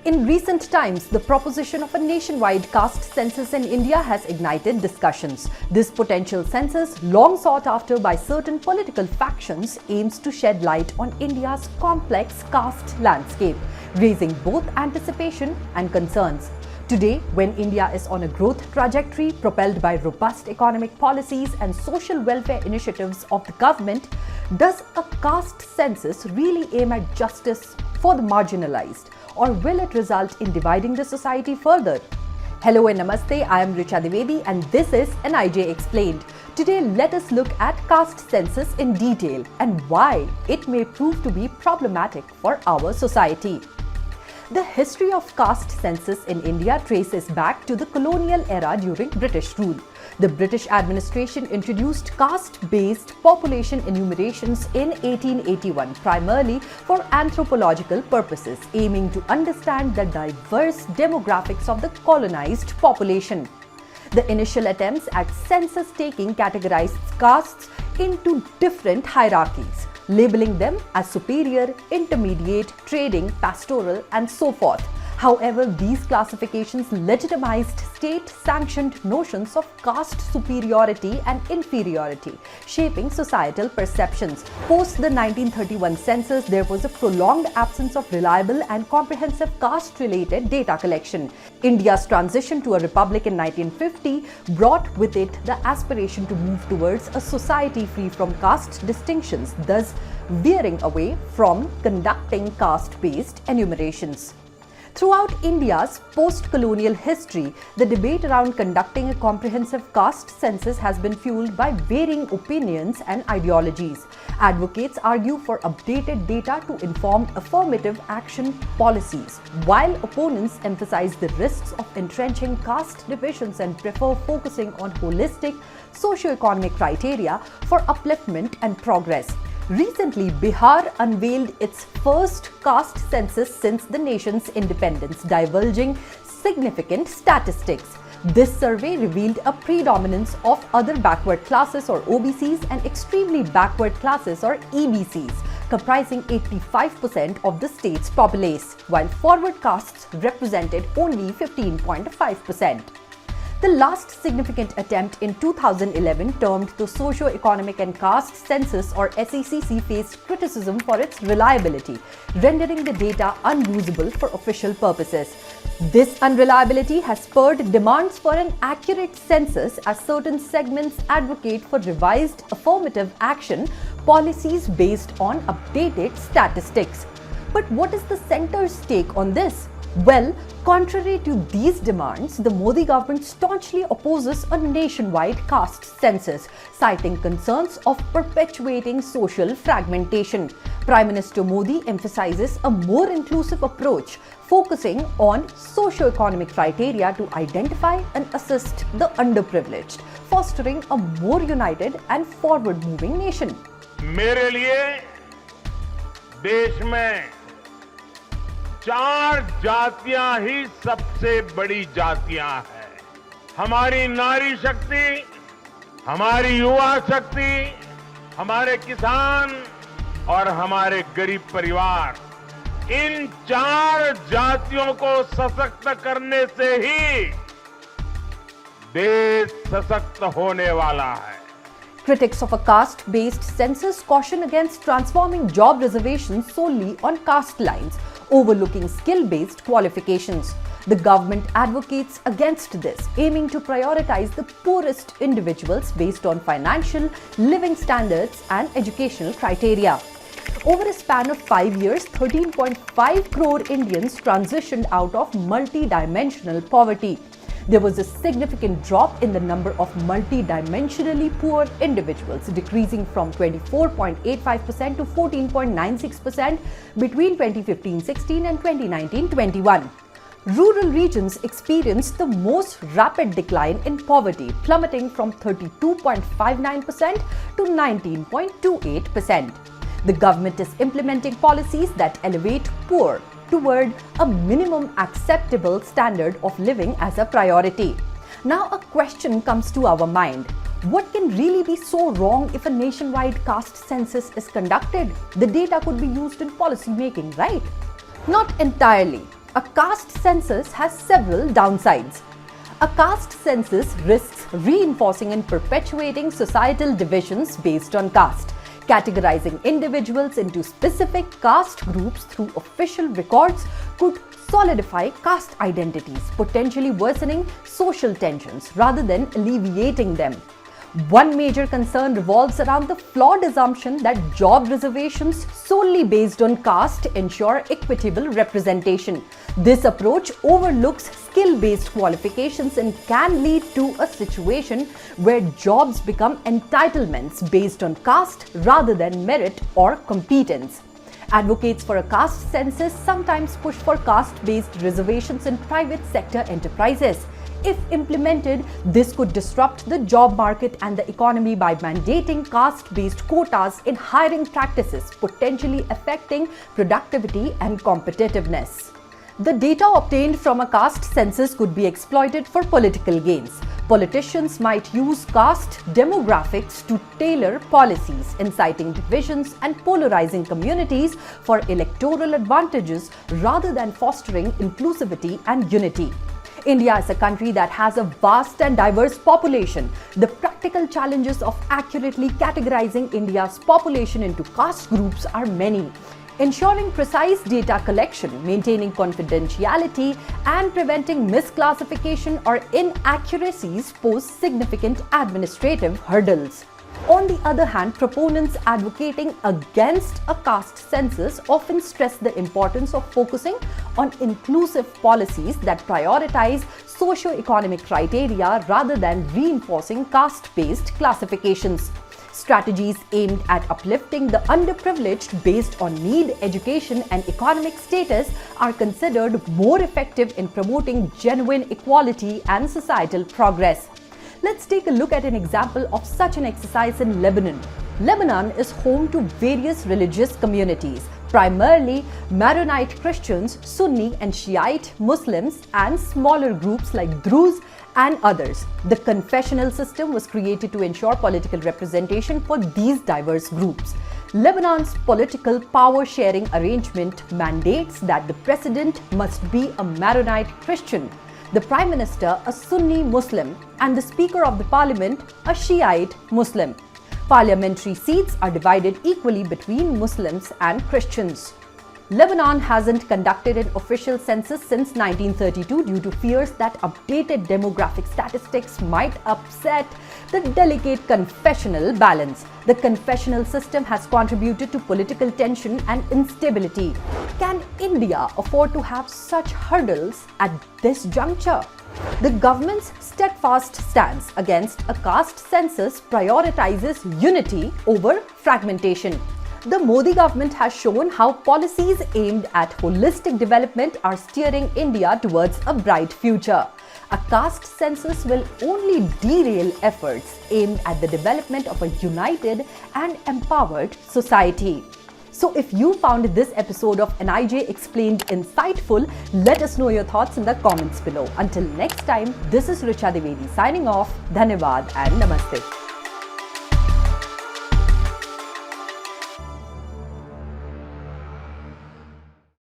In recent times, the proposition of a nationwide caste census in India has ignited discussions. This potential census, long sought after by certain political factions, aims to shed light on India's complex caste landscape, raising both anticipation and concerns. Today, when India is on a growth trajectory propelled by robust economic policies and social welfare initiatives of the government, does a caste census really aim at justice for the marginalized, or will it result in dividing the society further? Hello and namaste, I am Richa Dwivedi and this is NIJ Explained. Today, let us look at caste census in detail and why it may prove to be problematic for our society. The history of caste census in India traces back to the colonial era during British rule. The British administration introduced caste-based population enumerations in 1881, primarily for anthropological purposes, aiming to understand the diverse demographics of the colonized population. The initial attempts at census taking categorized castes into different hierarchies, labeling them as superior, intermediate, trading, pastoral, and so forth. However, these classifications legitimized state-sanctioned notions of caste superiority and inferiority, shaping societal perceptions. Post the 1931 census, there was a prolonged absence of reliable and comprehensive caste-related data collection. India's transition to a republic in 1950 brought with it the aspiration to move towards a society free from caste distinctions, thus veering away from conducting caste-based enumerations. Throughout India's post-colonial history, the debate around conducting a comprehensive caste census has been fueled by varying opinions and ideologies. Advocates argue for updated data to inform affirmative action policies, while opponents emphasize the risks of entrenching caste divisions and prefer focusing on holistic socio-economic criteria for upliftment and progress. Recently, Bihar unveiled its first caste census since the nation's independence, divulging significant statistics. This survey revealed a predominance of other backward classes or OBCs and extremely backward classes or EBCs, comprising 85% of the state's populace, while forward castes represented only 15.5%. The last significant attempt in 2011, termed the Socio-economic and Caste Census or SECC, faced criticism for its reliability, rendering the data unusable for official purposes. This unreliability has spurred demands for an accurate census, as certain segments advocate for revised affirmative action policies based on updated statistics. But what is the centre's take on this? Well, contrary to these demands, the Modi government staunchly opposes a nationwide caste census, citing concerns of perpetuating social fragmentation. Prime Minister Modi emphasizes a more inclusive approach, focusing on socio-economic criteria to identify and assist the underprivileged, fostering a more united and forward-moving nation. मेरे लिए देश में 4 जातियां ही सबसे बड़ी जातियां हैं। हमारी नारी शक्ति, हमारी युवा शक्ति, हमारे किसान और हमारे गरीब परिवार, इन 4 जातियों को सशक्त करने से ही देश सशक्त होने वाला है। Critics of a caste-based census caution against transforming job reservations solely on caste lines, overlooking skill-based qualifications. The government advocates against this, aiming to prioritize the poorest individuals based on financial, living standards and educational criteria. Over a span of 5 years, 13.5 crore Indians transitioned out of multi-dimensional poverty. There was a significant drop in the number of multi-dimensionally poor individuals, decreasing from 24.85% to 14.96% between 2015-16 and 2019-21. Rural regions experienced the most rapid decline in poverty, plummeting from 32.59% to 19.28%. The government is implementing policies that elevate poor toward a minimum acceptable standard of living as a priority. Now a question comes to our mind. What can really be so wrong if a nationwide caste census is conducted? The data could be used in policy making, right? Not entirely. A caste census has several downsides. A caste census risks reinforcing and perpetuating societal divisions based on caste. Categorizing individuals into specific caste groups through official records could solidify caste identities, potentially worsening social tensions rather than alleviating them. One major concern revolves around the flawed assumption that job reservations solely based on caste ensure equitable representation. This approach overlooks skill-based qualifications and can lead to a situation where jobs become entitlements based on caste rather than merit or competence. Advocates for a caste census sometimes push for caste-based reservations in private sector enterprises. If implemented, this could disrupt the job market and the economy by mandating caste-based quotas in hiring practices, potentially affecting productivity and competitiveness. The data obtained from a caste census could be exploited for political gains. Politicians might use caste demographics to tailor policies, inciting divisions and polarizing communities for electoral advantages rather than fostering inclusivity and unity. India is a country that has a vast and diverse population. The practical challenges of accurately categorizing India's population into caste groups are many. Ensuring precise data collection, maintaining confidentiality, and preventing misclassification or inaccuracies pose significant administrative hurdles. On the other hand, proponents advocating against a caste census often stress the importance of focusing on inclusive policies that prioritize socio-economic criteria rather than reinforcing caste-based classifications. Strategies aimed at uplifting the underprivileged based on need, education, and economic status are considered more effective in promoting genuine equality and societal progress. Let's take a look at an example of such an exercise in Lebanon. Lebanon is home to various religious communities, primarily Maronite Christians, Sunni and Shiite Muslims, and smaller groups like Druze and others. The confessional system was created to ensure political representation for these diverse groups. Lebanon's political power-sharing arrangement mandates that the president must be a Maronite Christian, the Prime Minister a Sunni Muslim, and the Speaker of the Parliament a Shiite Muslim. Parliamentary seats are divided equally between Muslims and Christians. Lebanon hasn't conducted an official census since 1932 due to fears that updated demographic statistics might upset the delicate confessional balance. The confessional system has contributed to political tension and instability. Can India afford to have such hurdles at this juncture? The government's steadfast stance against a caste census prioritizes unity over fragmentation. The Modi government has shown how policies aimed at holistic development are steering India towards a bright future. A caste census will only derail efforts aimed at the development of a united and empowered society. So if you found this episode of NIJ Explained insightful, let us know your thoughts in the comments below. Until next time, this is Richa Dwivedi signing off. Dhanyavad and Namaste.